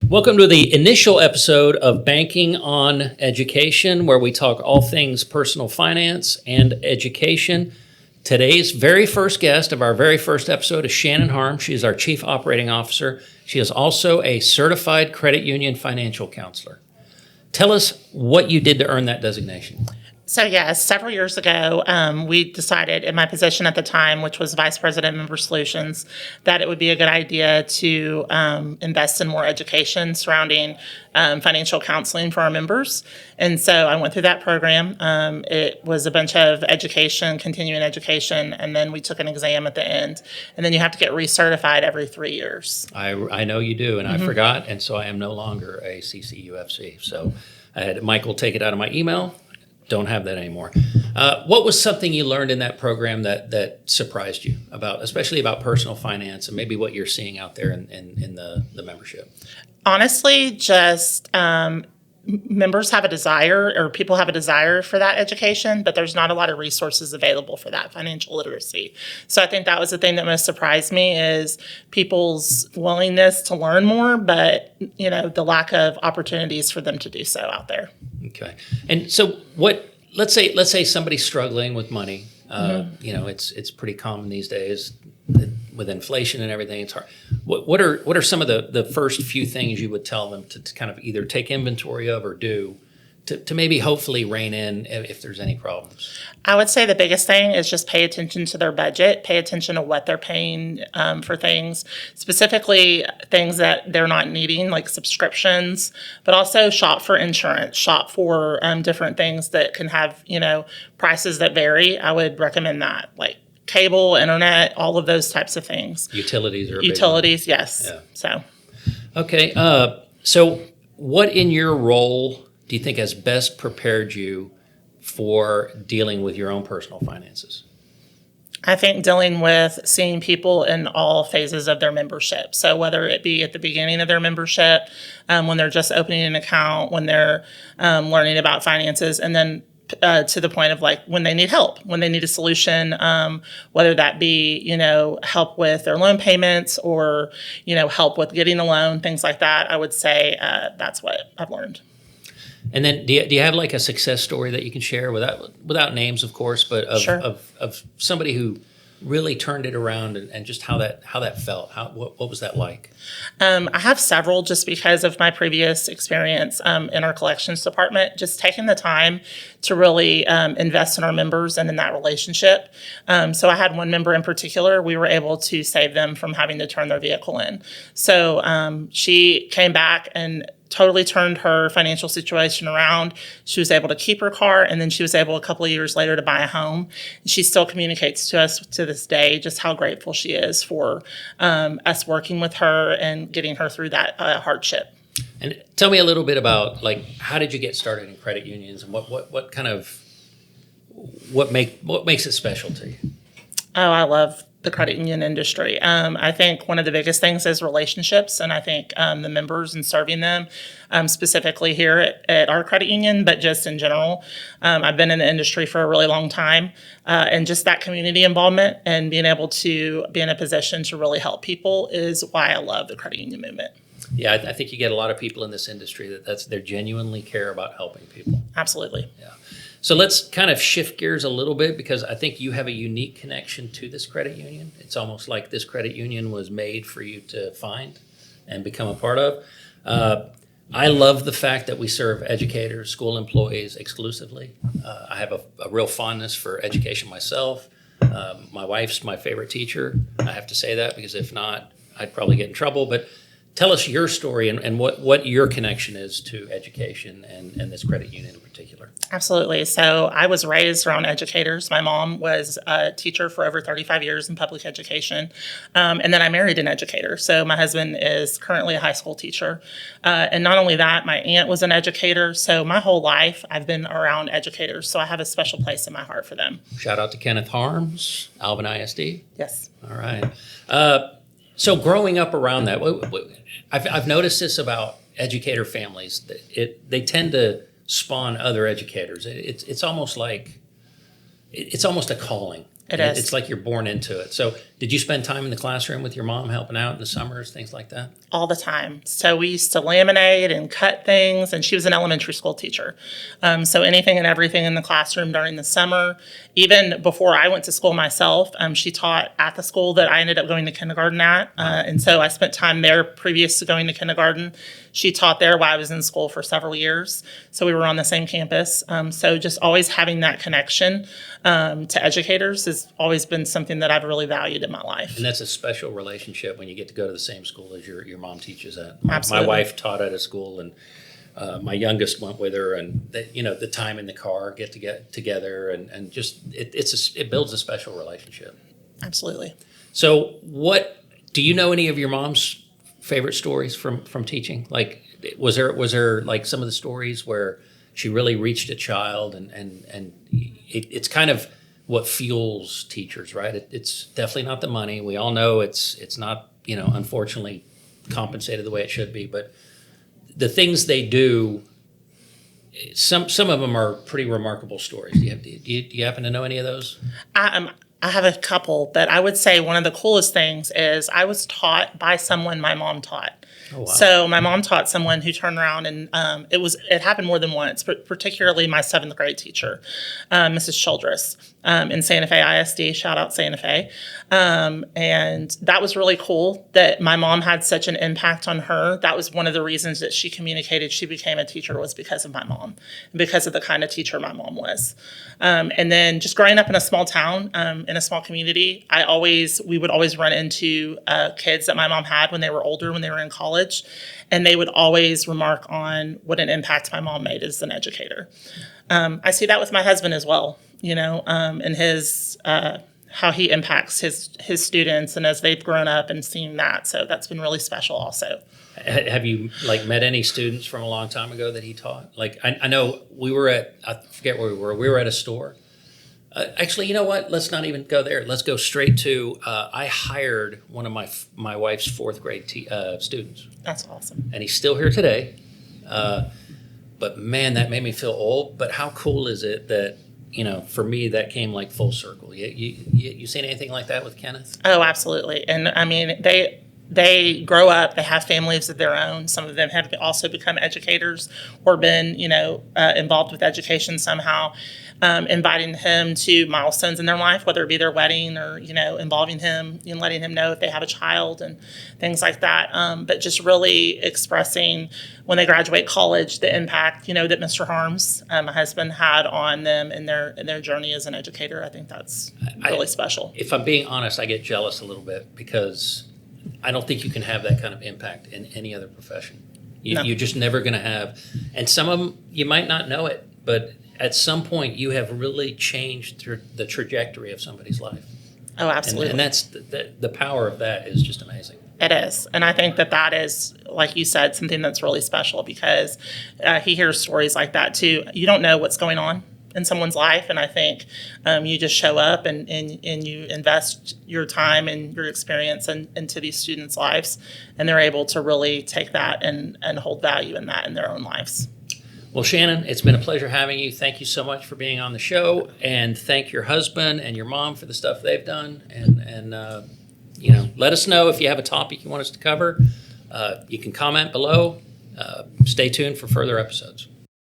Welcome to the initial episode of Banking on Education, where we talk all things personal finance and education. Today's very first guest of our very first episode is Shannon Harms. She is our Chief Operating Officer. She is also a certified credit union financial counselor. Tell us what you did to earn that designation. So yes, several years ago, we decided in my position at the time, which was Vice President of Member Solutions, that it would be a good idea to invest in more education surrounding financial counseling for our members. And so I went through that program. It was a bunch of education, continuing education, and then we took an exam at the end. And then you have to get recertified every 3 years. I know you do, and I forgot, and so I am no longer a CCUFC. So I had Michael take it out of my email. Don't have that anymore. What was something you learned in that program that surprised you about, especially about personal finance and maybe what you're seeing out there in the membership? Honestly, just members have a desire, or people have a desire for that education, but there's not a lot of resources available for that financial literacy. So I think that was the thing that most surprised me is people's willingness to learn more, but the lack of opportunities for them to do so out there. Okay. And so let's say somebody's struggling with money. It's pretty common these days with inflation and everything. It's hard. What are some of the first few things you would tell them to kind of either take inventory of or do to maybe hopefully rein in if there's any problems? I would say the biggest thing is just pay attention to their budget, pay attention to what they're paying for things, specifically things that they're not needing, like subscriptions, but also shop for insurance, shop for different things that can have, prices that vary. I would recommend that, like cable, internet, all of those types of things. Utilities are Utilities, yes. Yeah. So. Okay. So what in your role do you think has best prepared you for dealing with your own personal finances? I think dealing with seeing people in all phases of their membership. So whether it be at the beginning of their membership, when they're just opening an account, when they're learning about finances, and then to the point of like when they need help, when they need a solution, whether that be, help with their loan payments or, help with getting a loan, things like that. I would say that's what I've learned. And then do you have like a success story that you can share without names, of course, but of somebody who really turned it around and just how that felt? What was that like? I have several just because of my previous experience in our collections department, just taking the time to really invest in our members and in that relationship. So I had one member in particular, we were able to save them from having to turn their vehicle in. So she came back and totally turned her financial situation around. She was able to keep her car, and then she was able a couple of years later to buy a home. And she still communicates to us to this day just how grateful she is for us working with her and getting her through that hardship. And tell me a little bit about like how did you get started in credit unions, and what makes it special to you? Oh, I love the credit union industry. I think one of the biggest things is relationships, and I think the members and serving them, specifically here at our credit union, but just in general. I've been in the industry for a really long time, and just that community involvement and being able to be in a position to really help people is why I love the credit union movement. Yeah, I think you get a lot of people in this industry they genuinely care about helping people. Absolutely. Yeah. So let's kind of shift gears a little bit because I think you have a unique connection to this credit union. It's almost like this credit union was made for you to find and become a part of. I love the fact that we serve educators, school employees exclusively. I have a real fondness for education myself. My wife's my favorite teacher. I have to say that because if not, I'd probably get in trouble. But tell us your story and what your connection is to education and this credit union in particular. Absolutely. So I was raised around educators. My mom was a teacher for over 35 years in public education. And then I married an educator. So my husband is currently a high school teacher. And not only that, my aunt was an educator. So my whole life I've been around educators. So I have a special place in my heart for them. Shout out to Kenneth Harms, Alvin ISD. Yes. All right. So growing up around that, I've noticed this about educator families. They tend to spawn other educators. It's almost like it's almost a calling. It And is. it's like you're born into it. So did you spend time in the classroom with your mom helping out in the summers, things like that? All the time. So we used to laminate and cut things, and she was an elementary school teacher. So anything and everything in the classroom during the summer. Even before I went to school myself, she taught at the school that I ended up going to kindergarten at. And so I spent time there previous to going to kindergarten. She taught there while I was in school for several years. So we were on the same campus. So just always having that connection to educators has always been something that I've really valued in my life. And that's a special relationship when you get to go to the same school as your mom teaches at. Absolutely. My wife taught at a school, and my youngest went with her, and the time in the car, get together, and just it builds a special relationship. Absolutely. So, what do you know? Any of your mom's favorite stories from teaching? Like, was there like some of the stories where she really reached a child, and it's kind of what fuels teachers, right? It's definitely not the money. We all know it's not, unfortunately compensated the way it should be, but the things they do, some of them are pretty remarkable stories. Do you happen to know any of those? I have a couple, but I would say one of the coolest things is I was taught by someone my mom taught. Oh, wow. So my mom taught someone who turned around, and it happened more than once, but particularly my 7th grade teacher, Mrs. Childress, in Santa Fe ISD. Shout out Santa Fe. And that was really cool that my mom had such an impact on her. That was one of the reasons that she communicated she became a teacher, was because of my mom, and because of the kind of teacher my mom was. And then just growing up in a small town, in a small community, we would always run into kids that my mom had when they were older, when they were in college, and they would always remark on what an impact my mom made as an educator. I see that with my husband as well, and his how he impacts his students, and as they've grown up and seen that. So that's been really special also. Have you met any students from a long time ago that he taught? Like, I know I forget where we were. We were at a store. Actually, you know what? Let's not even go there. Let's go straight to, I hired one of my wife's 4th grade students. That's awesome. And he's still here today. But man, that made me feel old. But how cool is it that, for me, that came like full circle. You seen anything like that with Kenneth? Oh, absolutely. And I mean, they grow up, they have families of their own. Some of them have also become educators or been, involved with education somehow, inviting him to milestones in their life, whether it be their wedding or, involving him and letting him know if they have a child and things like that. But just really expressing when they graduate college, the impact, that Mr. Harms, my husband, had on them in their journey as an educator. I think that's really special. If I'm being honest, I get jealous a little bit because I don't think you can have that kind of impact in any other profession. No. You're just never going to have, and some of them, you might not know it, but at some point you have really changed through the trajectory of somebody's life. Oh, absolutely. And that's the power of that is just amazing. It is. And I think that is, like you said, something that's really special because he hears stories like that too. You don't know what's going on in someone's life. And I think you just show up and you invest your time and your experience into these students' lives, and they're able to really take that and hold value in that in their own lives. Well, Shannon, it's been a pleasure having you. Thank you so much for being on the show, and thank your husband and your mom for the stuff they've done. And let us know if you have a topic you want us to cover. You can comment below. Stay tuned for further episodes.